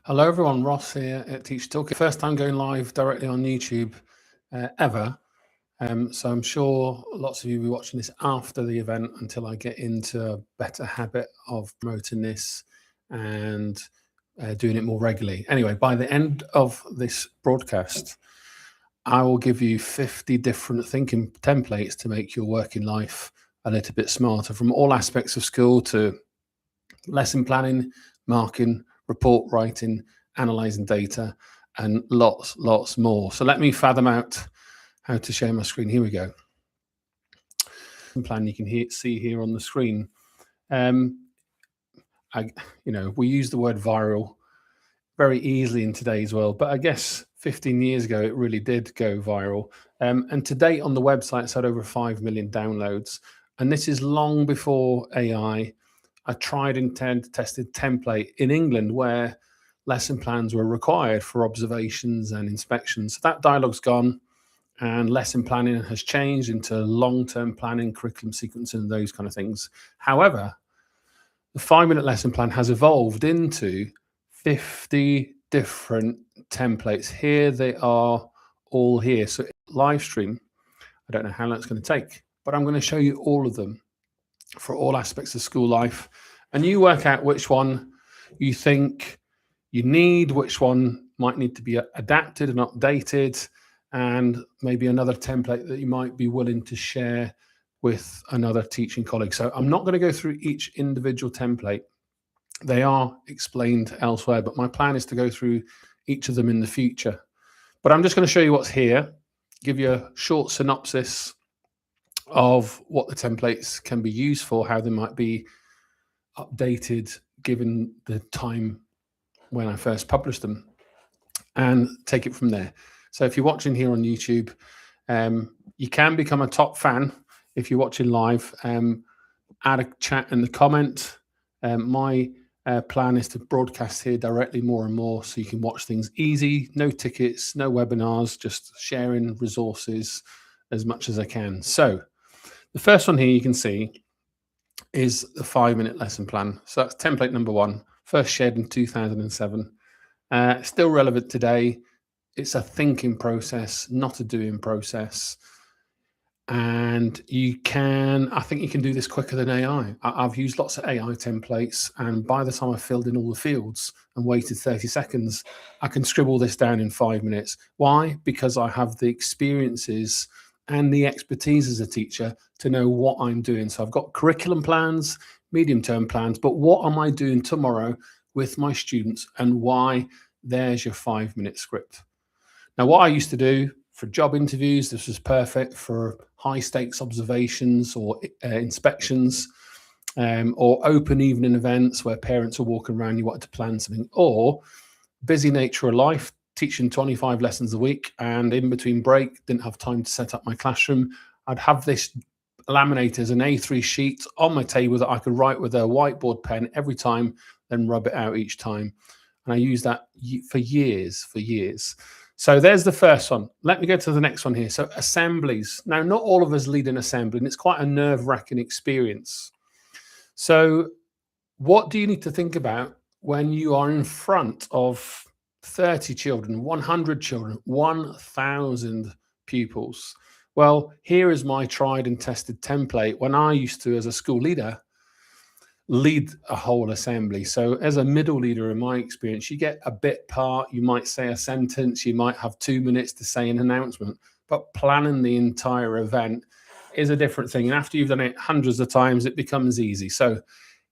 Hello everyone, Ross here at Teach Talk. First time going live directly on YouTube ever. So I'm sure lots of you will be watching this after the event until I get into a better habit of promoting this and doing it more regularly. Anyway, by the end of this broadcast, I will give you 50 different thinking templates to make your working life a little bit smarter, from all aspects of school to lesson planning, marking, report writing, analyzing data, and lots more. So let me fathom out how to share my screen. Here we go. Plan you can see here on the screen. We use the word viral very easily in today's world, but I guess 15 years ago it really did go viral. And to date on the website, it's had over 5 million downloads. And this is long before AI. A tried and tested template in England where lesson plans were required for observations and inspections. So that dialogue's gone, and lesson planning has changed into long-term planning, curriculum sequencing, and those kind of things. However, the 5-minute lesson plan has evolved into 50 different templates. Here they are all here. So live stream, I don't know how long it's going to take, but I'm going to show you all of them for all aspects of school life, and you work out which one you think you need, which one might need to be adapted and updated, and maybe another template that you might be willing to share with another teaching colleague. So I'm not going to go through each individual template. They are explained elsewhere, but my plan is to go through each of them in the future. But I'm just going to show you what's here, give you a short synopsis of what the templates can be used for, how they might be updated given the time when I first published them, and take it from there. So if you're watching here on YouTube, you can become a top fan if you're watching live. Add a chat in the comment. My plan is to broadcast here directly more and more, so you can watch things easy, no tickets, no webinars, just sharing resources as much as I can. So the first one here you can see is the 5-minute lesson plan. So that's template number 1, first shared in 2007. Still relevant today. It's a thinking process, not a doing process. And I think you can do this quicker than AI. I've used lots of AI templates, and by the time I've filled in all the fields and waited 30 seconds, I can scribble this down in 5 minutes. Why? Because I have the experiences and the expertise as a teacher to know what I'm doing. So I've got curriculum plans, medium-term plans, but what am I doing tomorrow with my students, and why? There's your 5-minute script. Now, what I used to do for job interviews, this was perfect for high-stakes observations or inspections, or open evening events where parents are walking around, you wanted to plan something, or busy nature of life, teaching 25 lessons a week, and in between break, didn't have time to set up my classroom. I'd have this laminated as an A3 sheet on my table that I could write with a whiteboard pen every time, then rub it out each time. And I used that for years. So there's the first one. Let me go to the next one here. So assemblies. Now, not all of us lead an assembly, and it's quite a nerve-wracking experience. So what do you need to think about when you are in front of 30 children, 100 children, 1,000 pupils? Well, here is my tried and tested template when I used to, as a school leader, lead a whole assembly. So as a middle leader, in my experience, you get a bit part, you might say a sentence, you might have 2 minutes to say an announcement, but planning the entire event is a different thing. And after you've done it hundreds of times, it becomes easy. So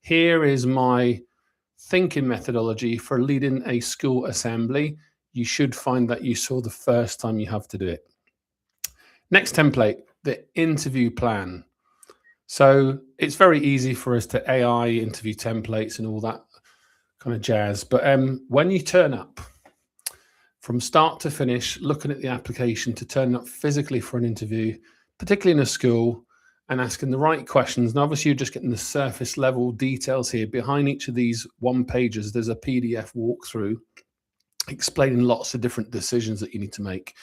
here is my thinking methodology for leading a school assembly. You should find that useful the first time you have to do it. Next template, the interview plan. So it's very easy for us to AI interview templates and all that kind of jazz. But when you turn up from start to finish, looking at the application to turn up physically for an interview, particularly in a school, and asking the right questions. And obviously you're just getting the surface level details here. Behind each of these one pages, there's a PDF walkthrough explaining lots of different decisions that you need to make.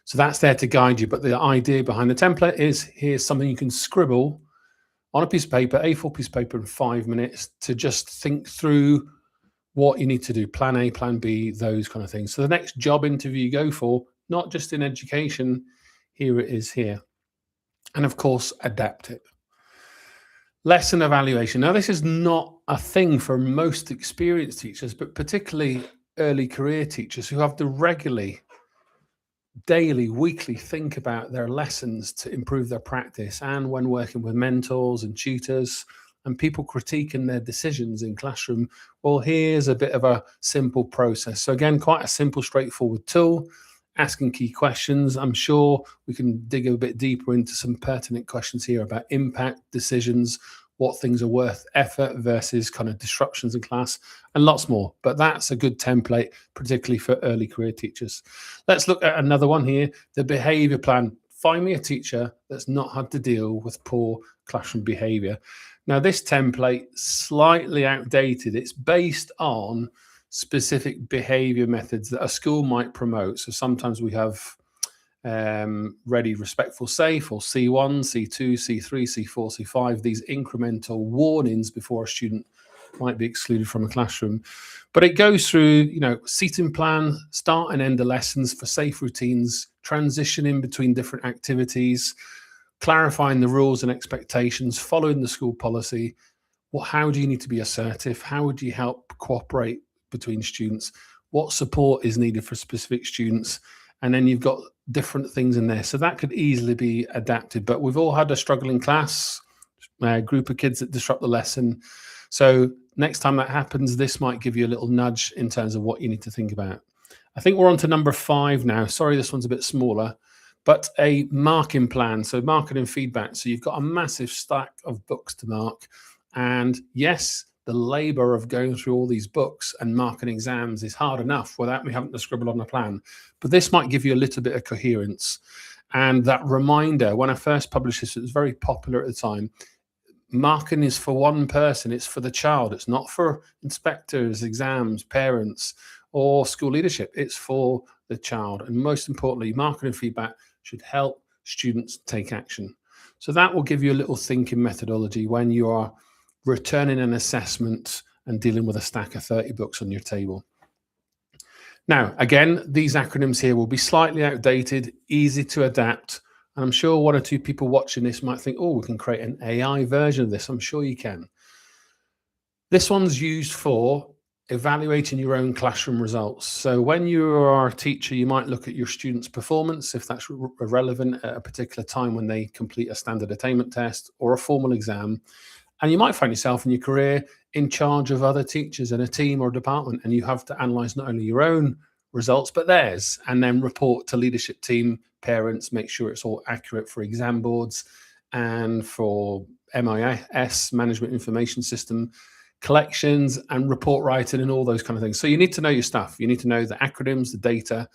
So that's there to guide you. But the idea behind the template is, here's something you can scribble on a piece of paper, A4 piece of paper, in 5 minutes to just think through what you need to do, plan A, plan B, those kind of things. So the next job interview you go for, not just in education, here it is here. And of course, adapt it. Lesson evaluation. Now, this is not a thing for most experienced teachers, but particularly early career teachers who have to regularly, daily, weekly think about their lessons to improve their practice, and when working with mentors and tutors and people critiquing their decisions in classroom. Well, here's a bit of a simple process. So again, quite a simple, straightforward tool, asking key questions. I'm sure we can dig a bit deeper into some pertinent questions here about impact, decisions, what things are worth effort versus kind of disruptions in class, and lots more. But that's a good template, particularly for early career teachers. Let's look at another one here, the behaviour plan. Find me a teacher that's not had to deal with poor classroom behaviour. Now, this template, slightly outdated. It's based on specific behaviour methods that a school might promote. So sometimes we have ready, respectful, safe, or C1, C2, C3, C4, C5, these incremental warnings before a student might be excluded from a classroom. But it goes through, seating plan, start and end the lessons for safe routines, transitioning between different activities, clarifying the rules and expectations, following the school policy. Well, how do you need to be assertive? How would you help cooperate between students? What support is needed for specific students? And then you've got different things in there. So that could easily be adapted. But we've all had a struggling class, a group of kids that disrupt the lesson. So next time that happens, this might give you a little nudge in terms of what you need to think about. I think we're on to number 5 now. Sorry, this one's a bit smaller, but a marking plan. So marking and feedback. So you've got a massive stack of books to mark. And yes, the labor of going through all these books and marking exams is hard enough without me having to scribble on a plan. But this might give you a little bit of coherence. And that reminder, when I first published this, it was very popular at the time. Marking is for one person, it's for the child. It's not for inspectors, exams, parents, or school leadership. It's for the child. And most importantly, marking and feedback should help students take action. So that will give you a little thinking methodology when you are returning an assessment and dealing with a stack of 30 books on your table. Now, again, these acronyms here will be slightly outdated, easy to adapt. And I'm sure 1 or 2 people watching this might think, oh, we can create an AI version of this. I'm sure you can. This one's used for evaluating your own classroom results. So when you are a teacher, you might look at your students' performance, if that's relevant at a particular time when they complete a standard attainment test or a formal exam. And you might find yourself in your career in charge of other teachers in a team or department, and you have to analyze not only your own results, but theirs, and then report to leadership team, parents, make sure it's all accurate for exam boards and for MIS, Management Information System, collections and report writing and all those kind of things. So you need to know your stuff. You need to know the acronyms, the data.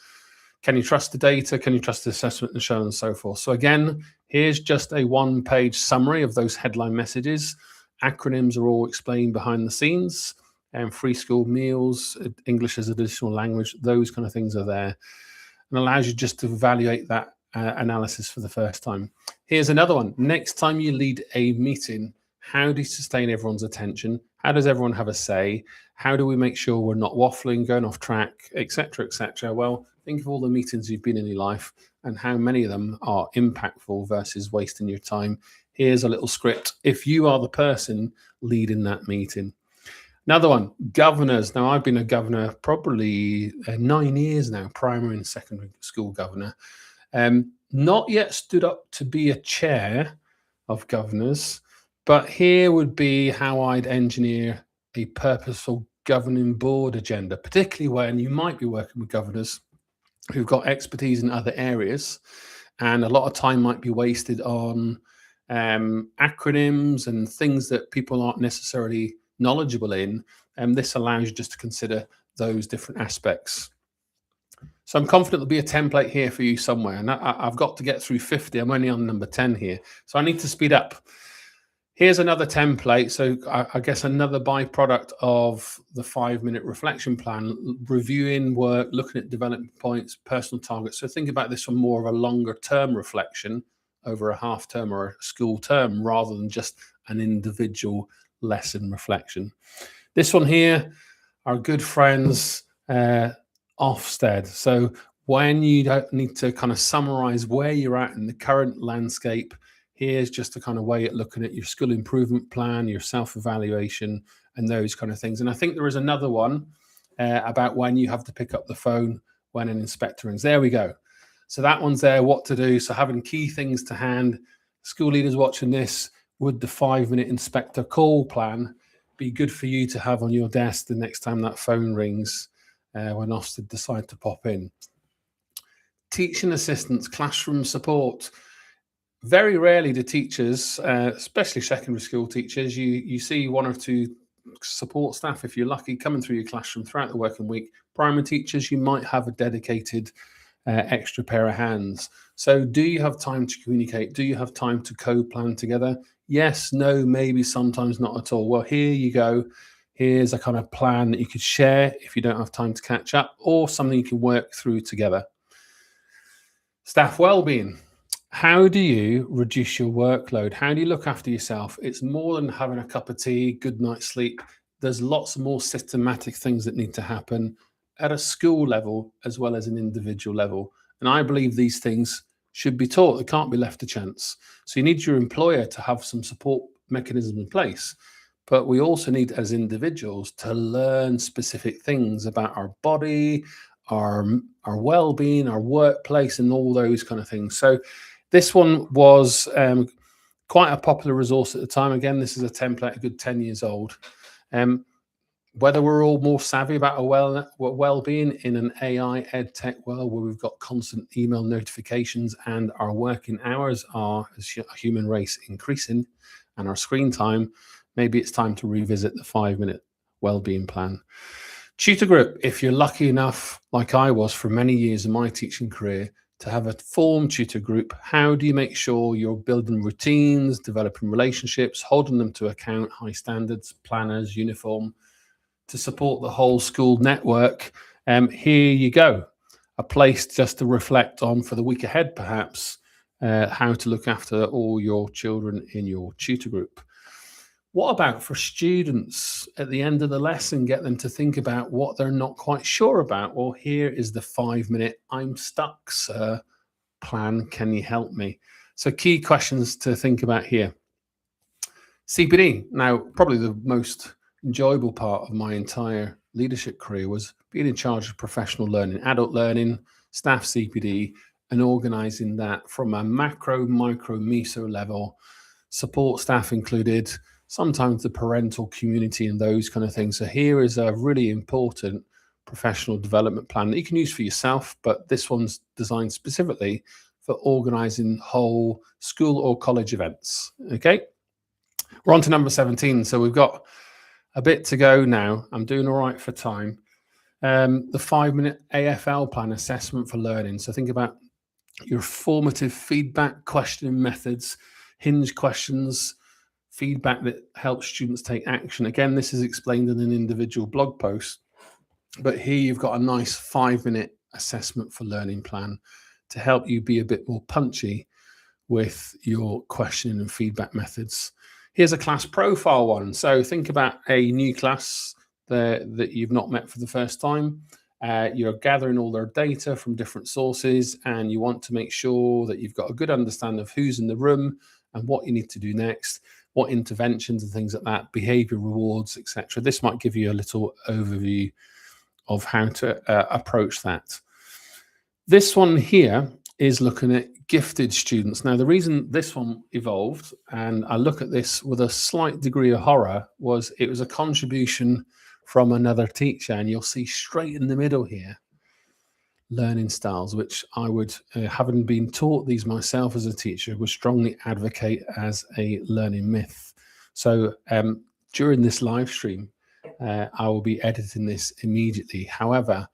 Can you trust the data? Can you trust the assessment, and so on and so forth? So again, here's just a 1-page summary of those headline messages. Acronyms are all explained behind the scenes, and free school meals, English as additional language, those kind of things are there, and allows you just to evaluate that analysis for the first time. Here's another one. Next time you lead a meeting, how do you sustain everyone's attention? How does everyone have a say? How do we make sure we're not waffling, going off track, etc., etc.? Well, think of all the meetings you've been in your life and how many of them are impactful versus wasting your time. Here's a little script if you are the person leading that meeting. Another one, governors. Now, I've been a governor probably 9 years now, primary and secondary school governor. Not yet stood up to be a chair of governors, but here would be how I'd engineer a purposeful governing board agenda, particularly when you might be working with governors who've got expertise in other areas, and a lot of time might be wasted on acronyms and things that people aren't necessarily knowledgeable in, and this allows you just to consider those different aspects. So I'm confident there'll be a template here for you somewhere, and I've got to get through 50. I'm only on number 10 here, so I need to speed up. Here's another template. So I guess another byproduct of the 5-minute reflection plan, reviewing work, looking at development points, personal targets. So think about this from more of a longer term reflection over a half term or a school term, rather than just an individual lesson reflection. This one here, our good friends Ofsted. So when you don't need to kind of summarize where you're at in the current landscape, here's just a kind of way at looking at your school improvement plan, your self-evaluation, and those kind of things. And I think there is another one about when you have to pick up the phone when an inspector rings. There we go. So that one's there, what to do. So having key things to hand. School leaders watching this, would the 5-minute inspector call plan be good for you to have on your desk the next time that phone rings when Ofsted decide to pop in? Teaching assistants, classroom support. Very rarely do teachers, especially secondary school teachers, you see 1 or 2 support staff, if you're lucky, coming through your classroom throughout the working week. Primary teachers, you might have a dedicated extra pair of hands. So do you have time to communicate? Do you have time to co-plan together? Yes, no, maybe, sometimes not at all. Well, here you go. Here's a kind of plan that you could share if you don't have time to catch up, or something you can work through together. Staff wellbeing. How do you reduce your workload? How do you look after yourself? It's more than having a cup of tea, good night's sleep. There's lots more systematic things that need to happen at a school level as well as an individual level. And I believe these things should be taught. They can't be left to chance. So you need your employer to have some support mechanism in place. But we also need, as individuals, to learn specific things about our body, our well-being, our workplace, and all those kind of things. So this one was quite a popular resource at the time. Again, this is a template, a good 10 years old. Whether we're all more savvy about our well-being in an AI ed tech world where we've got constant email notifications and our working hours are, as a human race, increasing, and our screen time, maybe it's time to revisit the 5-minute well-being plan. Tutor group, if you're lucky enough, like I was for many years in my teaching career, to have a formed tutor group, how do you make sure you're building routines, developing relationships, holding them to account, high standards, planners, uniform, to support the whole school network? Here you go. A place just to reflect on for the week ahead, perhaps, how to look after all your children in your tutor group. What about for students at the end of the lesson, get them to think about what they're not quite sure about? Well, here is the 5-minute I'm stuck, sir plan. Can you help me? So key questions to think about here. CPD. Now, probably the most enjoyable part of my entire leadership career was being in charge of professional learning, adult learning, staff CPD, and organizing that from a macro, micro, meso level, support staff included, sometimes the parental community and those kind of things. So here is a really important professional development plan that you can use for yourself, but this one's designed specifically for organizing whole school or college events. Okay, we're on to number 17. So we've got a bit to go now. I'm doing all right for time. The 5-minute AfL plan, assessment for learning. So think about your formative feedback questioning methods, hinge questions, feedback that helps students take action. Again, this is explained in an individual blog post, but here you've got a nice 5-minute assessment for learning plan to help you be a bit more punchy with your questioning and feedback methods. Here's a class profile one. So think about a new class that you've not met for the first time. You're gathering all their data from different sources, and you want to make sure that you've got a good understanding of who's in the room and what you need to do next, what interventions and things like that, behavior rewards, etc. This might give you a little overview of how to approach that. This one here is looking at gifted students. Now, the reason this one evolved, and I look at this with a slight degree of horror, was it was a contribution from another teacher, and you'll see straight in the middle here, learning styles, which I would, having been taught these myself as a teacher, would strongly advocate as a learning myth. So during this live stream, I will be editing this immediately. However,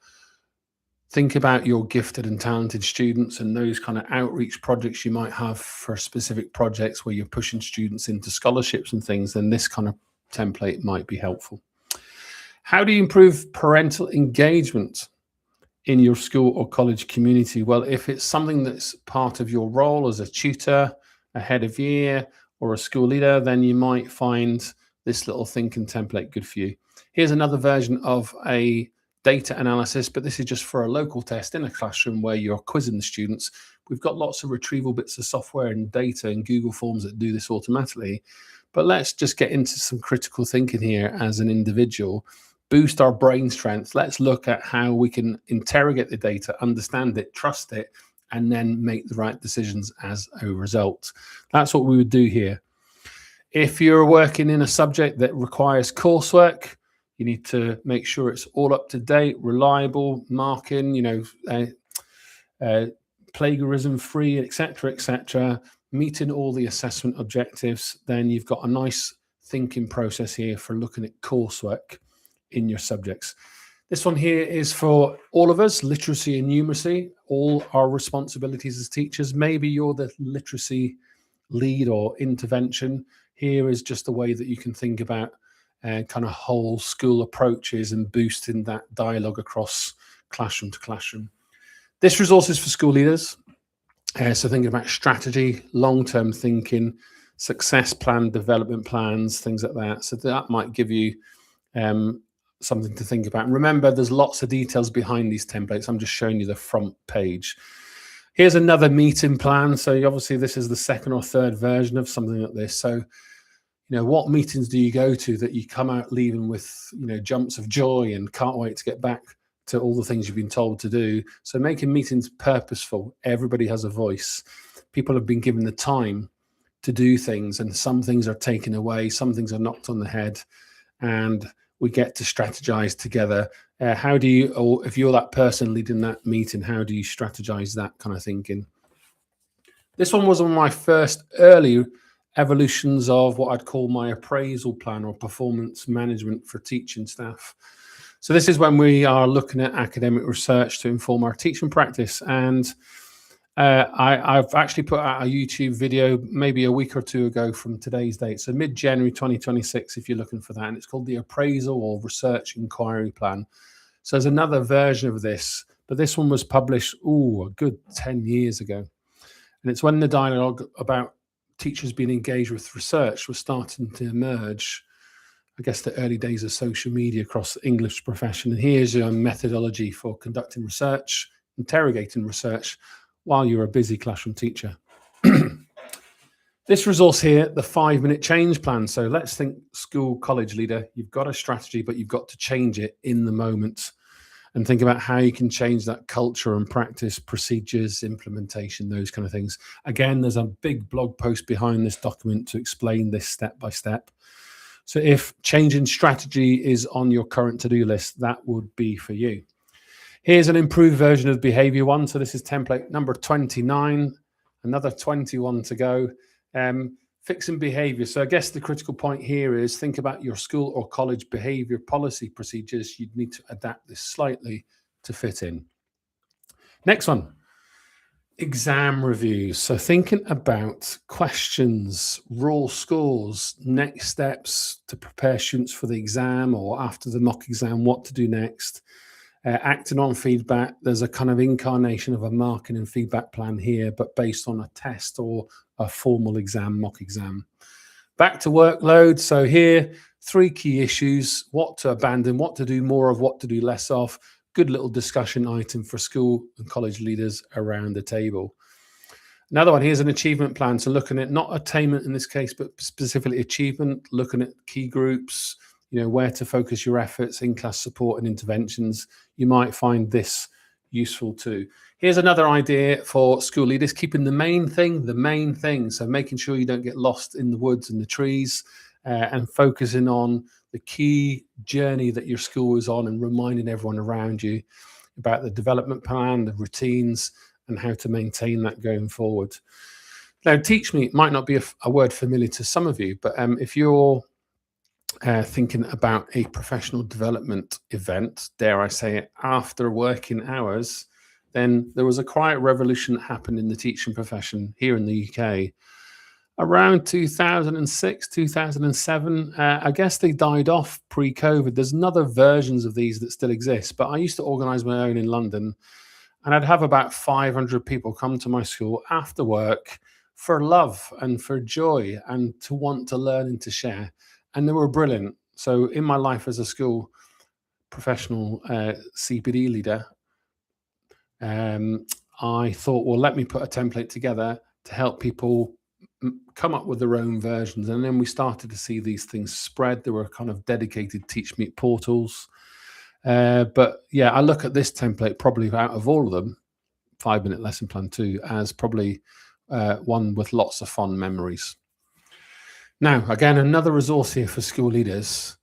think about your gifted and talented students and those kind of outreach projects you might have for specific projects where you're pushing students into scholarships and things, then this kind of template might be helpful. How do you improve parental engagement in your school or college community? Well, if it's something that's part of your role as a tutor, a head of year, or a school leader, then you might find this little thinking template good for you. Here's another version of a data analysis, but this is just for a local test in a classroom where you're quizzing the students. We've got lots of retrieval bits of software and data and Google Forms that do this automatically. But let's just get into some critical thinking here as an individual, boost our brain strength. Let's look at how we can interrogate the data, understand it, trust it, and then make the right decisions as a result. That's what we would do here. If you're working in a subject that requires coursework, you need to make sure it's all up to date, reliable, marking, plagiarism free, etc., meeting all the assessment objectives. Then you've got a nice thinking process here for looking at coursework in your subjects. This one here is for all of us, literacy and numeracy, all our responsibilities as teachers. Maybe you're the literacy lead or intervention. Here is just a way that you can think about kind of whole school approaches and boosting that dialogue across classroom to classroom. This resource is for school leaders. So thinking about strategy, long-term thinking, success plan, development plans, things like that. So that might give you something to think about. And remember, there's lots of details behind these templates. I'm just showing you the front page. Here's another meeting plan. So obviously this is the second or third version of something like this. So, what meetings do you go to that you come out leaving with, jumps of joy and can't wait to get back to all the things you've been told to do? So making meetings purposeful. Everybody has a voice. People have been given the time to do things, and some things are taken away, some things are knocked on the head, and we get to strategize together. How do you, or if you're that person leading that meeting, how do you strategize that kind of thinking? This one was one of my first early evolutions of what I'd call my appraisal plan or performance management for teaching staff. So this is when we are looking at academic research to inform our teaching practice. And I've actually put out a YouTube video maybe a week or two ago from today's date. So mid-January 2026, if you're looking for that. And it's called the Appraisal or Research Inquiry Plan. So there's another version of this, but this one was published, a good 10 years ago. And it's when the dialogue about teachers being engaged with research was starting to emerge. I guess the early days of social media across the English profession. And here's your methodology for conducting research, interrogating research while you're a busy classroom teacher. This resource here, the 5-minute change plan. So let's think school, college leader, you've got a strategy, but you've got to change it in the moment and think about how you can change that culture and practice, procedures, implementation, those kind of things. Again, there's a big blog post behind this document to explain this step by step. So if changing strategy is on your current to-do list, that would be for you. Here's an improved version of Behaviour 1. So this is template number 29, another 21 to go. Fixing behaviour. So I guess the critical point here is think about your school or college behaviour policy procedures. You'd need to adapt this slightly to fit in. Next one. Exam reviews. So thinking about questions, raw scores, next steps to prepare students for the exam or after the mock exam, what to do next. Acting on feedback. There's a kind of incarnation of a marking and feedback plan here, but based on a test or a formal exam, mock exam. Back to workload. So here, 3 key issues: what to abandon, what to do more of, what to do less of. Good little discussion item for school and college leaders around the table. Another one, here's an achievement plan. So looking at not attainment in this case, but specifically achievement, looking at key groups, where to focus your efforts, in-class support and interventions. You might find this useful too. Here's another idea for school leaders, keeping the main thing. So making sure you don't get lost in the woods and the trees and focusing on the key journey that your school is on and reminding everyone around you about the development plan, the routines, and how to maintain that going forward. Now, TeachMeet might not be a word familiar to some of you, but if you're thinking about a professional development event, dare I say it, after working hours, then there was a quiet revolution that happened in the teaching profession here in the UK around 2006, 2007. I guess they died off pre-COVID. There's other versions of these that still exist, but I used to organize my own in London, and I'd have about 500 people come to my school after work for love and for joy and to want to learn and to share. And they were brilliant. So in my life as a school professional CPD leader, I thought, well, let me put a template together to help people come up with their own versions. And then we started to see these things spread. There were kind of dedicated TeachMeet portals. But yeah, I look at this template probably out of all of them, 5-minute lesson plan 2, as probably one with lots of fond memories. Now, again, another resource here for school leaders.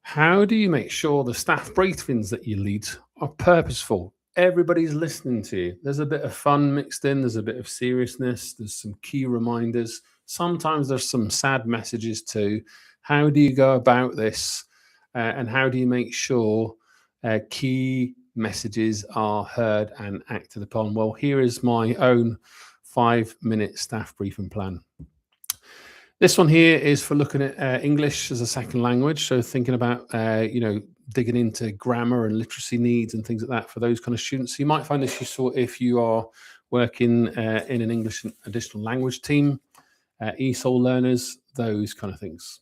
How do you make sure the staff briefings that you lead are purposeful? Everybody's listening to you. There's a bit of fun mixed in. There's a bit of seriousness. There's some key reminders. Sometimes there's some sad messages too. How do you go about this? And how do you make sure key messages are heard and acted upon? Well, here is my own 5-minute staff briefing plan. This one here is for looking at English as a second language. So thinking about, digging into grammar and literacy needs and things like that for those kind of students. So you might find this useful if you are working in an English additional language team, ESOL learners, those kind of things.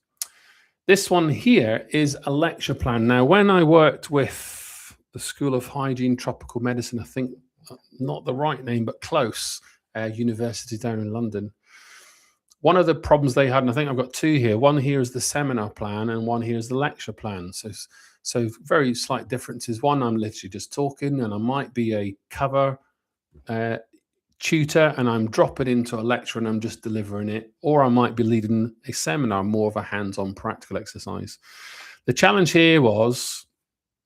This one here is a lecture plan. Now, when I worked with the School of Hygiene, Tropical Medicine, I think not the right name, but close, university down in London, one of the problems they had, and I think I've got two here, one here is the seminar plan and one here is the lecture plan. So very slight differences. One, I'm literally just talking and I might be a cover tutor and I'm dropping into a lecture and I'm just delivering it, or I might be leading a seminar, more of a hands-on practical exercise. The challenge here was,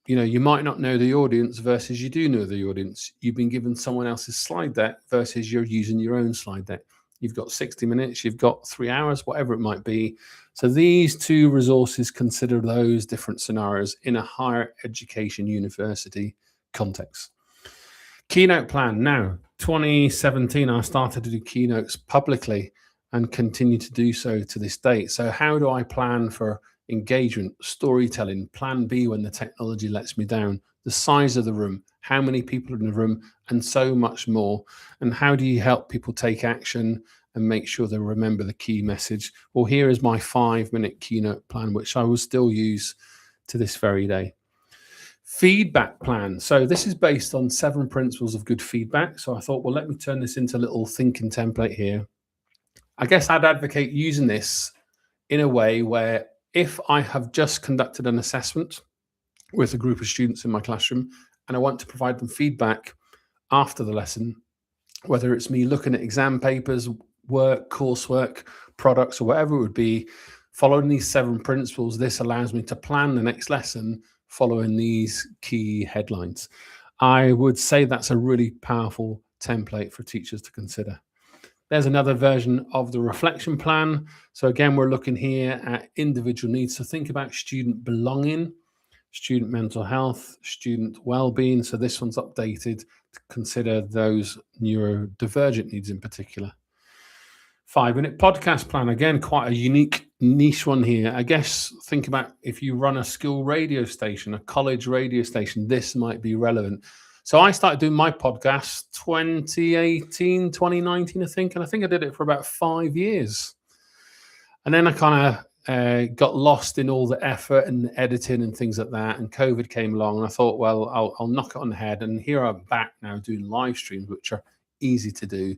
you might not know the audience versus you do know the audience. You've been given someone else's slide deck versus you're using your own slide deck. You've got 60 minutes, you've got 3 hours, whatever it might be. So these two resources consider those different scenarios in a higher education university context. Keynote plan. Now, 2017, I started to do keynotes publicly and continue to do so to this date. So how do I plan for engagement, storytelling, plan B when the technology lets me down, the size of the room, how many people are in the room, and so much more. And how do you help people take action and make sure they remember the key message? Well, here is my 5-minute keynote plan, which I will still use to this very day. Feedback plan. So this is based on 7 principles of good feedback. So I thought, well, let me turn this into a little thinking template here. I guess I'd advocate using this in a way where if I have just conducted an assessment with a group of students in my classroom and I want to provide them feedback after the lesson, whether it's me looking at exam papers, work, coursework, products, or whatever it would be, following these 7 principles, this allows me to plan the next lesson following these key headlines. I would say that's a really powerful template for teachers to consider. There's another version of the reflection plan. So again, we're looking here at individual needs. So think about student belonging, student mental health, student well-being. So this one's updated to consider those neurodivergent needs in particular. 5-minute podcast plan, again, quite a unique niche one here. I guess think about if you run a school radio station, a college radio station, this might be relevant. So I started doing my podcast 2018, 2019, I think. And I think I did it for about 5 years. And then I kind of got lost in all the effort and editing and things like that. And COVID came along and I thought, well, I'll knock it on the head. And here I'm back now doing live streams, which are easy to do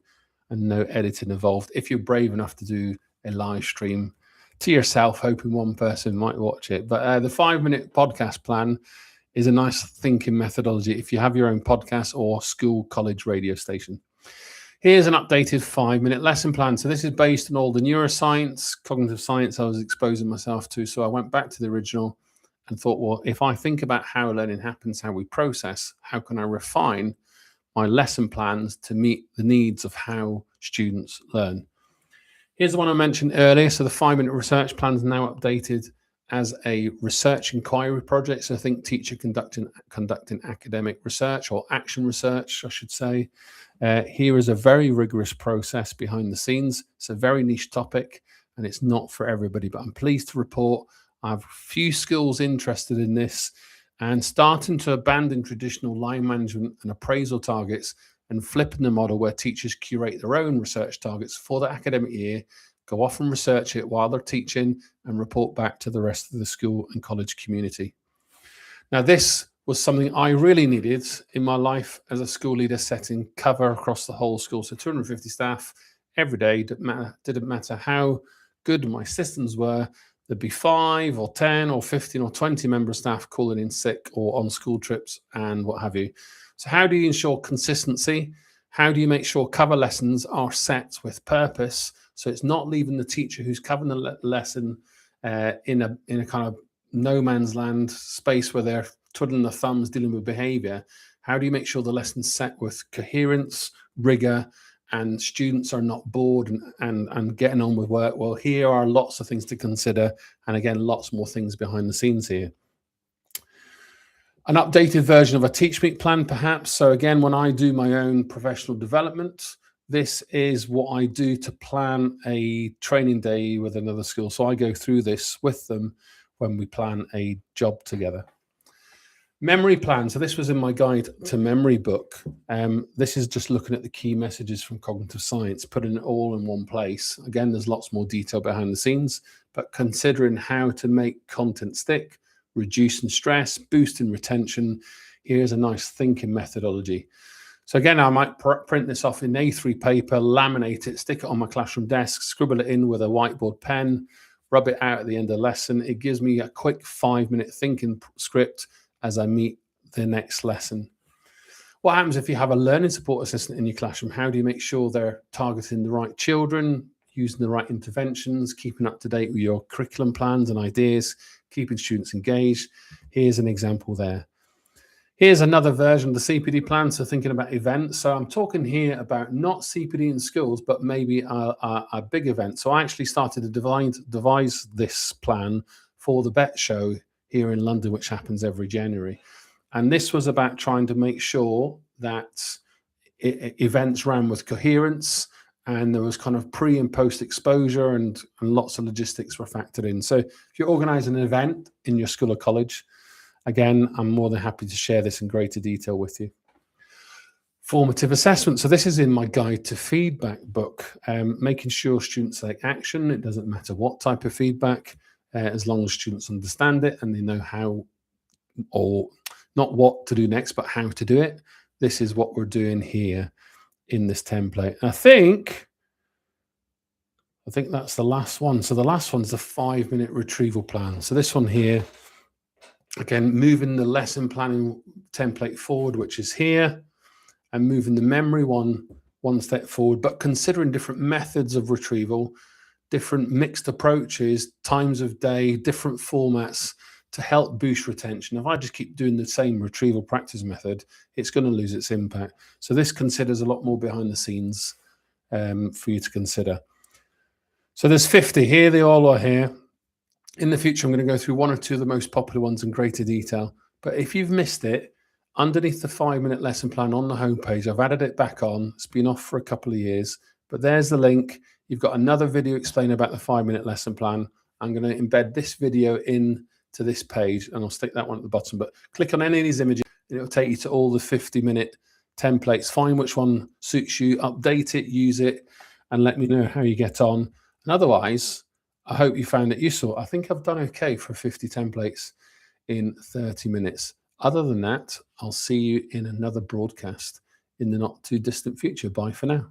and no editing involved. If you're brave enough to do a live stream to yourself, hoping one person might watch it. But the 5-minute podcast plan is a nice thinking methodology if you have your own podcast or school, college radio station. Here's an updated 5-minute lesson plan. So this is based on all the neuroscience, cognitive science I was exposing myself to. So I went back to the original and thought, well, if I think about how learning happens, how we process, how can I refine my lesson plans to meet the needs of how students learn? Here's the one I mentioned earlier. So the 5-minute research plan is now updated as a research inquiry project. So I think teacher conducting academic research or action research, I should say. Here is a very rigorous process behind the scenes. It's a very niche topic and it's not for everybody, but I'm pleased to report I have a few schools interested in this and starting to abandon traditional line management and appraisal targets and flipping the model where teachers curate their own research targets for the academic year go off and research it while they're teaching, and report back to the rest of the school and college community. Now, this was something I really needed in my life as a school leader, setting cover across the whole school. So 250 staff every day, didn't matter how good my systems were. There'd be 5 or 10 or 15 or 20 member of staff calling in sick or on school trips and what have you. So how do you ensure consistency? How do you make sure cover lessons are set with purpose? So it's not leaving the teacher who's covering the lesson in a kind of no man's land space where they're twiddling their thumbs dealing with behavior. How do you make sure the lesson's set with coherence, rigor, and students are not bored and getting on with work? Well, here are lots of things to consider, and again, lots more things behind the scenes here. An updated version of a TeachMeet Plan, perhaps. So again, when I do my own professional development, this is what I do to plan a training day with another school. So I go through this with them when we plan a job together. Memory plan. So this was in my guide to memory book. This is just looking at the key messages from cognitive science, putting it all in one place. Again, there's lots more detail behind the scenes, but considering how to make content stick, reducing stress, boosting retention. Here's a nice thinking methodology. So again, I might print this off in A3 paper, laminate it, stick it on my classroom desk, scribble it in with a whiteboard pen, rub it out at the end of the lesson. It gives me a quick 5-minute thinking script as I meet the next lesson. What happens if you have a learning support assistant in your classroom? How do you make sure they're targeting the right children, using the right interventions, keeping up to date with your curriculum plans and ideas, keeping students engaged? Here's an example there. Here's another version of the CPD plan, so thinking about events. So I'm talking here about not CPD in schools, but maybe a big event. So I actually started to devise this plan for the Bet Show here in London, which happens every January. And this was about trying to make sure that events ran with coherence, and there was kind of pre and post exposure, and lots of logistics were factored in. So if you're organizing an event in your school or college, again, I'm more than happy to share this in greater detail with you. Formative assessment. So this is in my guide to feedback book, making sure students take action. It doesn't matter what type of feedback, as long as students understand it and they know how, or not what to do next, but how to do it. This is what we're doing here in this template. I think that's the last one. So the last one's the 5-minute retrieval plan. So this one here, again, moving the lesson planning template forward, which is here, and moving the memory one step forward, but considering different methods of retrieval, different mixed approaches, times of day, different formats to help boost retention. If I just keep doing the same retrieval practice method, it's going to lose its impact. So this considers a lot more behind the scenes for you to consider. So there's 50 here. They all are here. In the future, I'm going to go through 1 or 2 of the most popular ones in greater detail. But if you've missed it, underneath the 5-minute lesson plan on the homepage, I've added it back on. It's been off for a couple of years, but there's the link. You've got another video explaining about the 5-minute lesson plan. I'm going to embed this video in to this page, and I'll stick that one at the bottom. But click on any of these images, and it'll take you to all the 50-minute templates. Find which one suits you, update it, use it, and let me know how you get on. And otherwise, I hope you found it useful. I think I've done okay for 50 templates in 30 minutes. Other than that, I'll see you in another broadcast in the not too distant future. Bye for now.